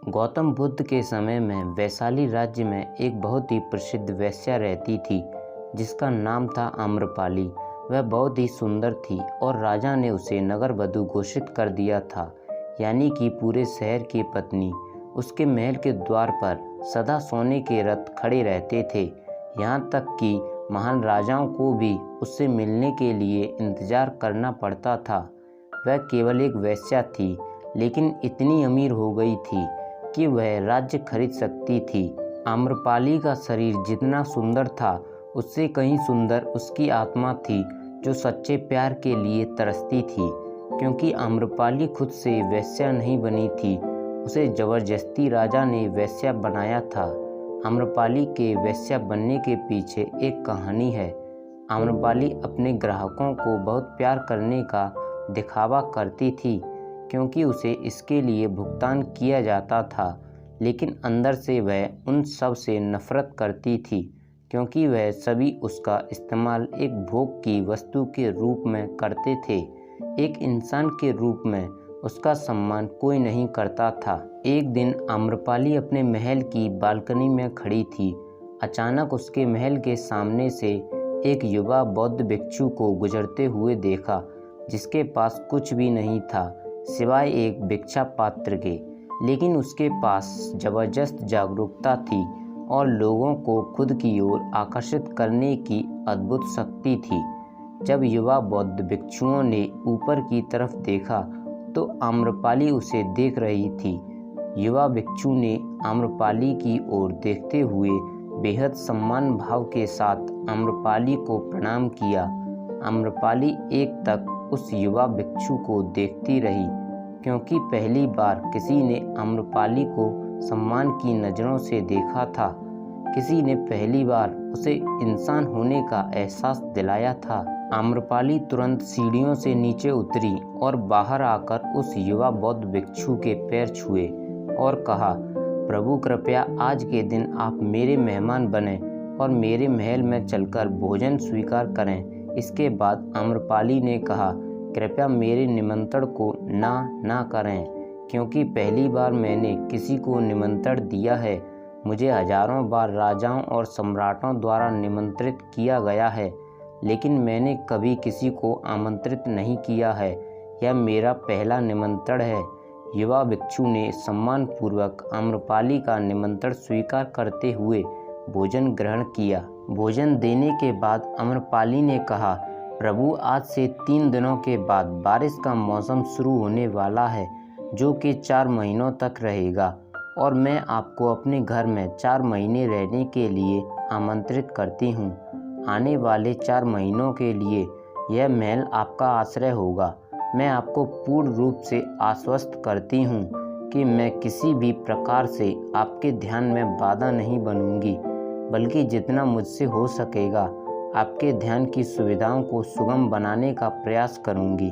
गौतम बुद्ध के समय में वैशाली राज्य में एक बहुत ही प्रसिद्ध वेश्या रहती थी जिसका नाम था आम्रपाली। वह बहुत ही सुंदर थी और राजा ने उसे नगर वधू घोषित कर दिया था, यानी कि पूरे शहर की पत्नी। उसके महल के द्वार पर सदा सोने के रथ खड़े रहते थे, यहाँ तक कि महान राजाओं को भी उससे मिलने के लिए इंतजार करना पड़ता था। वह केवल एक वेश्या थी, लेकिन इतनी अमीर हो गई थी कि वह राज्य खरीद सकती थी। आम्रपाली का शरीर जितना सुंदर था, उससे कहीं सुंदर उसकी आत्मा थी जो सच्चे प्यार के लिए तरसती थी। क्योंकि आम्रपाली खुद से वेश्या नहीं बनी थी, उसे जबरदस्ती राजा ने वेश्या बनाया था। आम्रपाली के वेश्या बनने के पीछे एक कहानी है। आम्रपाली अपने ग्राहकों को बहुत प्यार करने का दिखावा करती थी, क्योंकि उसे इसके लिए भुगतान किया जाता था, लेकिन अंदर से वह उन सब से नफरत करती थी, क्योंकि वह सभी उसका इस्तेमाल एक भोग की वस्तु के रूप में करते थे। एक इंसान के रूप में उसका सम्मान कोई नहीं करता था। एक दिन आम्रपाली अपने महल की बालकनी में खड़ी थी। अचानक उसके महल के सामने से एक युवा बौद्ध भिक्षु को गुजरते हुए देखा, जिसके पास कुछ भी नहीं था सिवाय एक भिक्षा पात्र के, लेकिन उसके पास जबरदस्त जागरूकता थी और लोगों को खुद की ओर आकर्षित करने की अद्भुत शक्ति थी। जब युवा बौद्ध भिक्षुओं ने ऊपर की तरफ देखा तो आम्रपाली उसे देख रही थी। युवा भिक्षु ने आम्रपाली की ओर देखते हुए बेहद सम्मान भाव के साथ आम्रपाली को प्रणाम किया। आम्रपाली एक तक उस युवा भिक्षु को देखती रही, क्योंकि पहली बार किसी ने आम्रपाली को सम्मान की नज़रों से देखा था। किसी ने पहली बार उसे इंसान होने का एहसास दिलाया था। आम्रपाली तुरंत सीढ़ियों से नीचे उतरी और बाहर आकर उस युवा बौद्ध भिक्षु के पैर छुए और कहा, प्रभु कृपया आज के दिन आप मेरे मेहमान बने और मेरे महल में चलकर भोजन स्वीकार करें। इसके बाद आम्रपाली ने कहा, कृपया मेरे निमंत्रण को ना करें, क्योंकि पहली बार मैंने किसी को निमंत्रण दिया है। मुझे हजारों बार राजाओं और सम्राटों द्वारा निमंत्रित किया गया है, लेकिन मैंने कभी किसी को आमंत्रित नहीं किया है। यह मेरा पहला निमंत्रण है। युवा भिक्षु ने सम्मानपूर्वक आम्रपाली का निमंत्रण स्वीकार करते हुए भोजन ग्रहण किया। भोजन देने के बाद आम्रपाली ने कहा, प्रभु आज से 3 दिनों के बाद बारिश का मौसम शुरू होने वाला है, जो कि 4 महीनों तक रहेगा, और मैं आपको अपने घर में 4 महीने रहने के लिए आमंत्रित करती हूँ। आने वाले 4 महीनों के लिए यह महल आपका आश्रय होगा। मैं आपको पूर्ण रूप से आश्वस्त करती हूँ कि मैं किसी भी प्रकार से आपके ध्यान में बाधा नहीं बनूंगी, बल्कि जितना मुझसे हो सकेगा आपके ध्यान की सुविधाओं को सुगम बनाने का प्रयास करूंगी।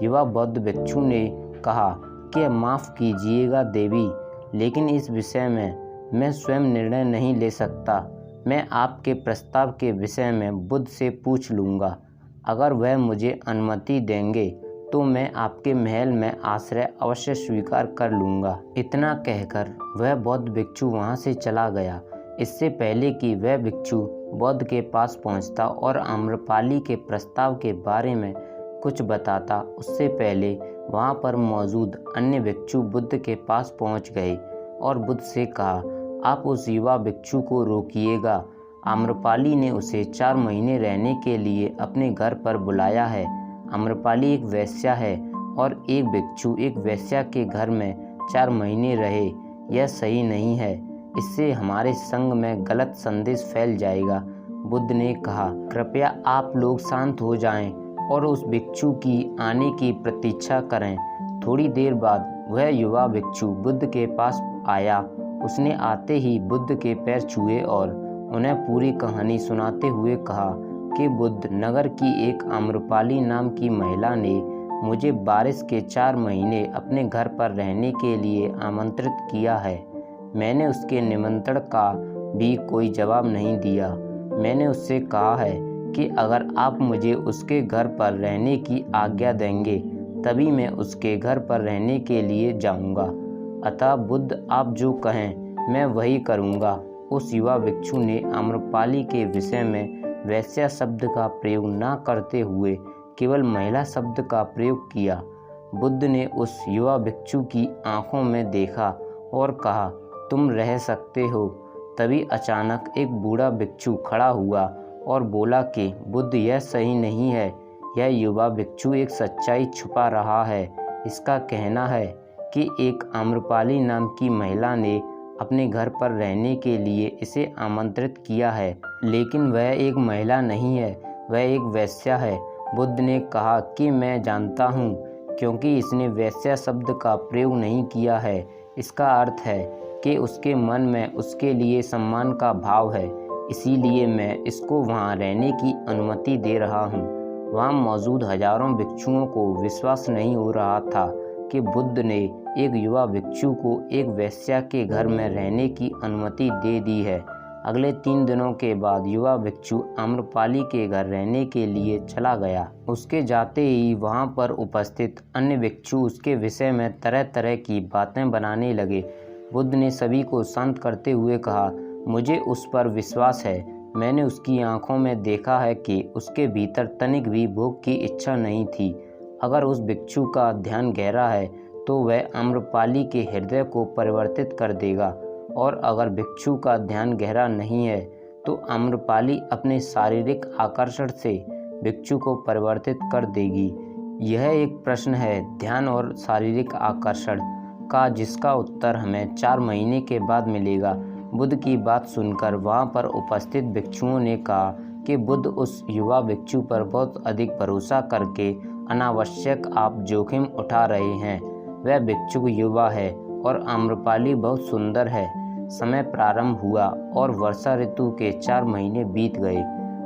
युवा बौद्ध भिक्षु ने कहा कि माफ़ कीजिएगा देवी, लेकिन इस विषय में मैं स्वयं निर्णय नहीं ले सकता। मैं आपके प्रस्ताव के विषय में बुद्ध से पूछ लूँगा। अगर वह मुझे अनुमति देंगे तो मैं आपके महल में आश्रय अवश्य स्वीकार कर लूँगा। इतना कहकर वह बौद्ध भिक्षु वहाँ से चला गया। इससे पहले कि वह भिक्षु बौद्ध के पास पहुँचता और आम्रपाली के प्रस्ताव के बारे में कुछ बताता, उससे पहले वहाँ पर मौजूद अन्य भिक्षु बुद्ध के पास पहुँच गए और बुद्ध से कहा, आप उस युवा भिक्षु को रोकिएगा। आम्रपाली ने उसे 4 महीने रहने के लिए अपने घर पर बुलाया है। आम्रपाली एक वेश्या है और एक भिक्षु एक वेश्या के घर में 4 महीने रहे, यह सही नहीं है। इससे हमारे संघ में गलत संदेश फैल जाएगा। बुद्ध ने कहा, कृपया आप लोग शांत हो जाएं और उस भिक्षु की आने की प्रतीक्षा करें। थोड़ी देर बाद वह युवा भिक्षु बुद्ध के पास आया। उसने आते ही बुद्ध के पैर छुए और उन्हें पूरी कहानी सुनाते हुए कहा कि बुद्ध, नगर की एक आम्रपाली नाम की महिला ने मुझे बारिश के 4 महीने अपने घर पर रहने के लिए आमंत्रित किया है। मैंने उसके निमंत्रण का भी कोई जवाब नहीं दिया। मैंने उससे कहा है कि अगर आप मुझे उसके घर पर रहने की आज्ञा देंगे, तभी मैं उसके घर पर रहने के लिए जाऊंगा। अतः बुद्ध आप जो कहें मैं वही करूँगा। उस युवा भिक्षु ने आम्रपाली के विषय में वैश्या शब्द का प्रयोग न करते हुए केवल महिला शब्द का प्रयोग किया। बुद्ध ने उस युवा भिक्षु की आंखों में देखा और कहा, तुम रह सकते हो। तभी अचानक एक बूढ़ा भिक्षु खड़ा हुआ और बोला कि बुद्ध, यह सही नहीं है। यह युवा भिक्षु एक सच्चाई छुपा रहा है। इसका कहना है कि एक आम्रपाली नाम की महिला ने अपने घर पर रहने के लिए इसे आमंत्रित किया है, लेकिन वह एक महिला नहीं है, वह एक वेश्या है। बुद्ध ने कहा कि मैं जानता हूँ, क्योंकि इसने वेश्या शब्द का प्रयोग नहीं किया है। इसका अर्थ है कि उसके मन में उसके लिए सम्मान का भाव है, इसीलिए मैं इसको वहाँ रहने की अनुमति दे रहा हूँ। वहाँ मौजूद हजारों भिक्षुओं को विश्वास नहीं हो रहा था कि बुद्ध ने एक युवा भिक्षु को एक वेश्या के घर में रहने की अनुमति दे दी है। अगले 3 दिनों के बाद युवा भिक्षु आम्रपाली के घर रहने के लिए चला गया। उसके जाते ही वहाँ पर उपस्थित अन्य भिक्षु उसके विषय में तरह तरह की बातें बनाने लगे। बुद्ध ने सभी को शांत करते हुए कहा, मुझे उस पर विश्वास है। मैंने उसकी आंखों में देखा है कि उसके भीतर तनिक भी भोग की इच्छा नहीं थी। अगर उस भिक्षु का ध्यान गहरा है तो वह आम्रपाली के हृदय को परिवर्तित कर देगा, और अगर भिक्षु का ध्यान गहरा नहीं है तो आम्रपाली अपने शारीरिक आकर्षण से भिक्षु को परिवर्तित कर देगी। यह एक प्रश्न है ध्यान और शारीरिक आकर्षण का, जिसका उत्तर हमें 4 महीने के बाद मिलेगा। बुद्ध की बात सुनकर वहाँ पर उपस्थित भिक्षुओं ने कहा कि बुद्ध उस युवा भिक्षु पर बहुत अधिक भरोसा करके अनावश्यक आप जोखिम उठा रहे हैं। वह भिक्षुक युवा है और आम्रपाली बहुत सुंदर है। समय प्रारंभ हुआ और वर्षा ऋतु के 4 महीने बीत गए।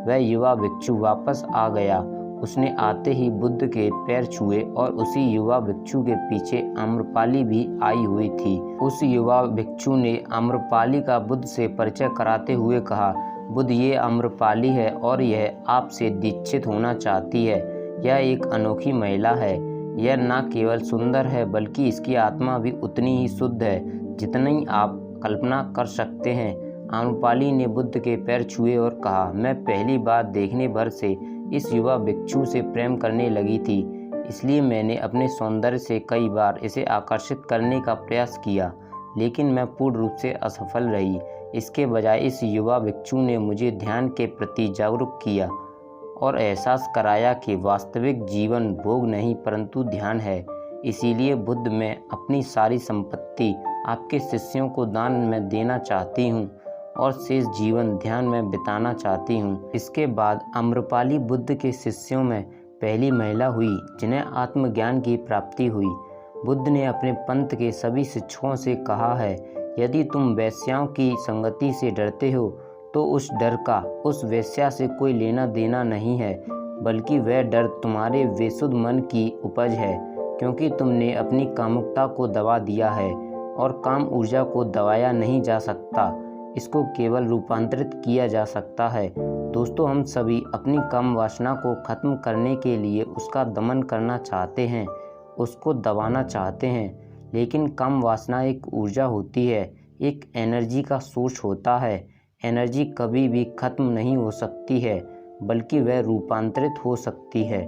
वह युवा भिक्षु वापस आ गया। उसने आते ही बुद्ध के पैर छुए और उसी युवा भिक्षु के पीछे आम्रपाली भी आई हुई थी। उस युवा भिक्षु ने आम्रपाली का बुद्ध से परिचय कराते हुए कहा, बुद्ध, ये आम्रपाली है और यह आपसे दीक्षित होना चाहती है। यह एक अनोखी महिला है। यह न केवल सुंदर है बल्कि इसकी आत्मा भी उतनी ही शुद्ध है जितनी आप कल्पना कर सकते हैं। आम्रपाली ने बुद्ध के पैर छुए और कहा, मैं पहली बार देखने भर से इस युवा भिक्षु से प्रेम करने लगी थी, इसलिए मैंने अपने सौंदर्य से कई बार इसे आकर्षित करने का प्रयास किया, लेकिन मैं पूर्ण रूप से असफल रही। इसके बजाय इस युवा भिक्षु ने मुझे ध्यान के प्रति जागरूक किया और एहसास कराया कि वास्तविक जीवन भोग नहीं परंतु ध्यान है। इसीलिए बुद्ध, मैं अपनी सारी संपत्ति आपके शिष्यों को दान में देना चाहती हूँ और शेष जीवन ध्यान में बिताना चाहती हूँ। इसके बाद आम्रपाली बुद्ध के शिष्यों में पहली महिला हुई जिन्हें आत्मज्ञान की प्राप्ति हुई। बुद्ध ने अपने पंथ के सभी शिक्षकों से कहा है, यदि तुम वेश्याओं की संगति से डरते हो तो उस डर का उस वेश्या से कोई लेना देना नहीं है, बल्कि वह डर तुम्हारे बेसुध मन की उपज है, क्योंकि तुमने अपनी कामुकता को दबा दिया है और काम ऊर्जा को दबाया नहीं जा सकता, इसको केवल रूपांतरित किया जा सकता है। दोस्तों, हम सभी अपनी काम वासना को खत्म करने के लिए उसका दमन करना चाहते हैं, उसको दबाना चाहते हैं, लेकिन काम वासना एक ऊर्जा होती है, एक एनर्जी का सोर्स होता है। एनर्जी कभी भी खत्म नहीं हो सकती है, बल्कि वह रूपांतरित हो सकती है।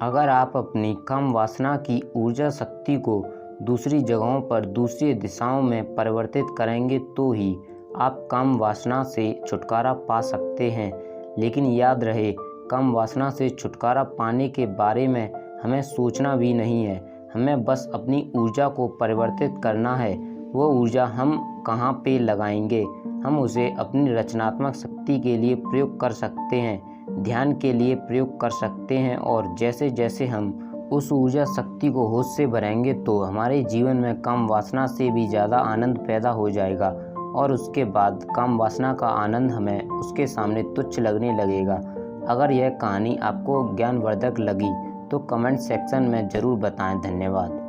अगर आप अपनी काम वासना की ऊर्जा शक्ति को दूसरी जगहों पर दूसरी दिशाओं में परिवर्तित करेंगे तो ही आप काम वासना से छुटकारा पा सकते हैं। लेकिन याद रहे, काम वासना से छुटकारा पाने के बारे में हमें सोचना भी नहीं है, हमें बस अपनी ऊर्जा को परिवर्तित करना है। वो ऊर्जा हम कहाँ पे लगाएंगे? हम उसे अपनी रचनात्मक शक्ति के लिए प्रयोग कर सकते हैं, ध्यान के लिए प्रयोग कर सकते हैं, और जैसे जैसे हम उस ऊर्जा शक्ति को होश से भरेंगे तो हमारे जीवन में काम वासना से भी ज़्यादा आनंद पैदा हो जाएगा, और उसके बाद काम वासना का आनंद हमें उसके सामने तुच्छ लगने लगेगा। अगर यह कहानी आपको ज्ञानवर्धक लगी तो कमेंट सेक्शन में ज़रूर बताएं। धन्यवाद।